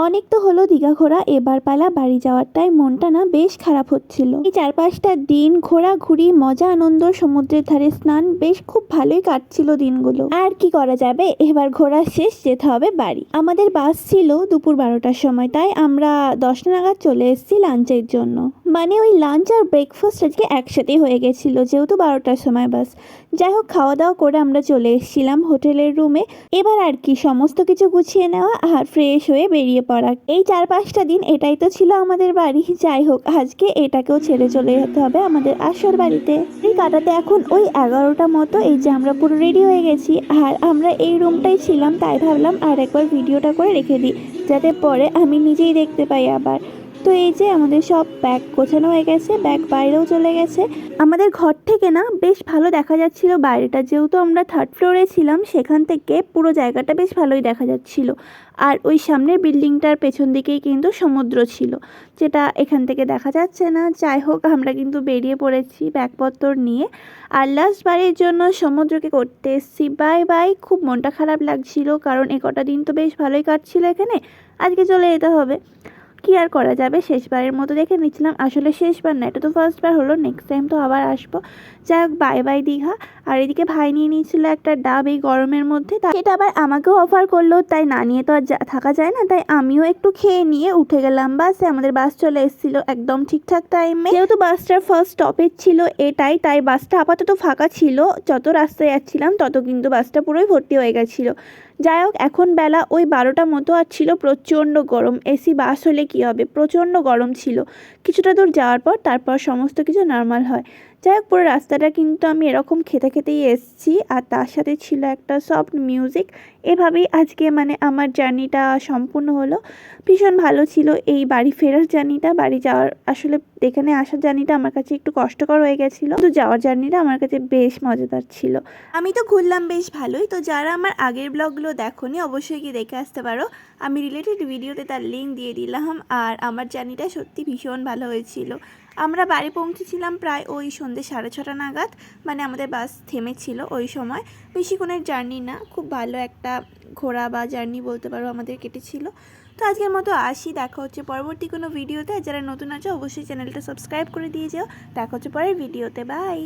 অনেক তো হলো দীঘা ঘোরা, এবার পালা বাড়ি যাওয়ারটাই মনটা না বেশ খারাপ হচ্ছিল। এই 4-5টা দিন ঘোরাঘুরি, মজা আনন্দ, সমুদ্রের ধারে স্নান, বেশ খুব ভালোই কাটছিল দিনগুলো। আর কি করা যাবে, এবার ঘোরা শেষ, যেতে হবে বাড়ি। আমাদের বাস ছিল দুপুর 12টার সময়, তাই আমরা 10টা নাগাদ চলে এসেছি লাঞ্চের জন্য। মানে ওই লাঞ্চ আর ব্রেকফাস্ট আজকে একসাথেই হয়ে গেছিল, যেহেতু 12টার সময় বাস। যাই হোক, খাওয়া দাওয়া করে আমরা চলে এসেছিলাম হোটেলের রুমে। এবার আর কি সমস্ত কিছু গুছিয়ে নেওয়া আর ফ্রেশ হয়ে বেরিয়ে পড়া। এই 4-5টা দিন এটাই তো ছিল আমাদের বাড়ি। যাই হোক, আজকে এটাকেও ছেড়ে চলে যেতে হবে আমাদের আসল বাড়িতে। এই কাটাতে এখন ওই 11টা মতো। এই যে আমরা পুরো রেডি হয়ে গেছি, আর আমরা এই রুমটাই ছিলাম, তাই ভাবলাম আর একবার ভিডিওটা করে রেখে দিই, যাতে পরে আমি নিজেই দেখতে পাই আবার। তো এই যে আমাদের সব ব্যাগ গোছানো হয়ে গেছে, ব্যাগ বাইরেও চলে গেছে। আমাদের ঘর থেকে না বেশ ভালো দেখা যাচ্ছিল বাইরেটা, যেহেতু আমরা 3rd ফ্লোরে ছিলাম, সেখান থেকে পুরো জায়গাটা বেশ ভালোই দেখা যাচ্ছিল। আর ওই সামনের বিল্ডিংটার পেছন দিকেই কিন্তু সমুদ্র ছিল, যেটা এখান থেকে দেখা যাচ্ছে না। যাই হোক, আমরা কিন্তু বেরিয়ে পড়েছি ব্যাগপত্র নিয়ে, আর লাস্ট বারের জন্য সমুদ্রকে করতে এসেছি বাই বাই। খুব মনটা খারাপ লাগছিল, কারণ কটা দিন তো বেশ ভালোই কাটছিল এখানে, আজকে চলে যেতে হবে। কি আর করা যাবে, শেষবারের মতো দেখে নিচ্ছিলাম। আসলে শেষবার না, এটা তো ফার্স্টবার হলো, নেক্সট টাইম তো আবার আসবো। যাই হোক, বাই বাই দীঘা। আর এদিকে ভাই নিয়ে নিয়েছিল একটা ডাব এই গরমের মধ্যে, এটা আবার আমাকেও অফার করলো, তাই না নিয়ে তো আর থাকা যায় না, তাই আমিও একটু খেয়ে নিয়ে উঠে গেলাম বাসে। আমাদের বাস চলে এসেছিলো একদম ঠিকঠাক টাইমে, যেহেতু বাসটার ফার্স্ট স্টপেজ ছিল এটাই, তাই বাসটা আপাতত ফাঁকা ছিল। যত রাস্তায় যাচ্ছিলাম তত কিন্তু বাসটা পুরোই ভর্তি হয়ে গেছিলো। যাই হোক, এখন বেলা ওই 12টা মতো আর ছিল প্রচণ্ড গরম। এসি বাস হলে কি হবে, প্রচণ্ড গরম ছিল। কিছুটা দূর যাওয়ার পর তারপর সমস্ত কিছু নর্মাল হয়। যাই হোক, পুরো রাস্তাটা কিন্তু আমি এরকম খেতে খেতেই এসেছি, আর তার সাথে ছিল একটা সফট মিউজিক। এভাবেই আজকে মানে আমার জার্নিটা সম্পূর্ণ হলো। ভীষণ ভালো ছিল এই বাড়ি ফেরার জার্নিটা। বাড়ি যাওয়ার আসলে এখানে আসার জার্নিটা আমার কাছে একটু কষ্টকর হয়ে গেছিলো, কিন্তু যাওয়ার জার্নিটা আমার কাছে বেশ মজাদার ছিল। আমি তো ঘুরলাম বেশ ভালোই। তো যারা আমার আগের ব্লগগুলো দেখোনি, অবশ্যই গিয়ে দেখে আসতে পারো। আমি রিলেটেড ভিডিওতে তার লিঙ্ক দিয়ে দিলাম। আর আমার জার্নিটা সত্যি ভীষণ ভালো হয়েছিল। আমরা বাড়ি পৌঁছেছিলাম প্রায় ওই সন্ধ্যে 6:30 নাগাদ, মানে আমাদের বাস থেমেছিল ওই সময়। বেশিক্ষণের জার্নি না, খুব ভালো একটা ঘোরা বা জার্নি বলতে পারো আমাদের কেটেছিল। তো আজকের মতো আসি, দেখা হচ্ছে পরবর্তী কোনো ভিডিওতে। যারা নতুন আছে অবশ্যই চ্যানেলটা সাবস্ক্রাইব করে দিয়ে যাও। দেখা হচ্ছে পরের ভিডিওতে, বাই।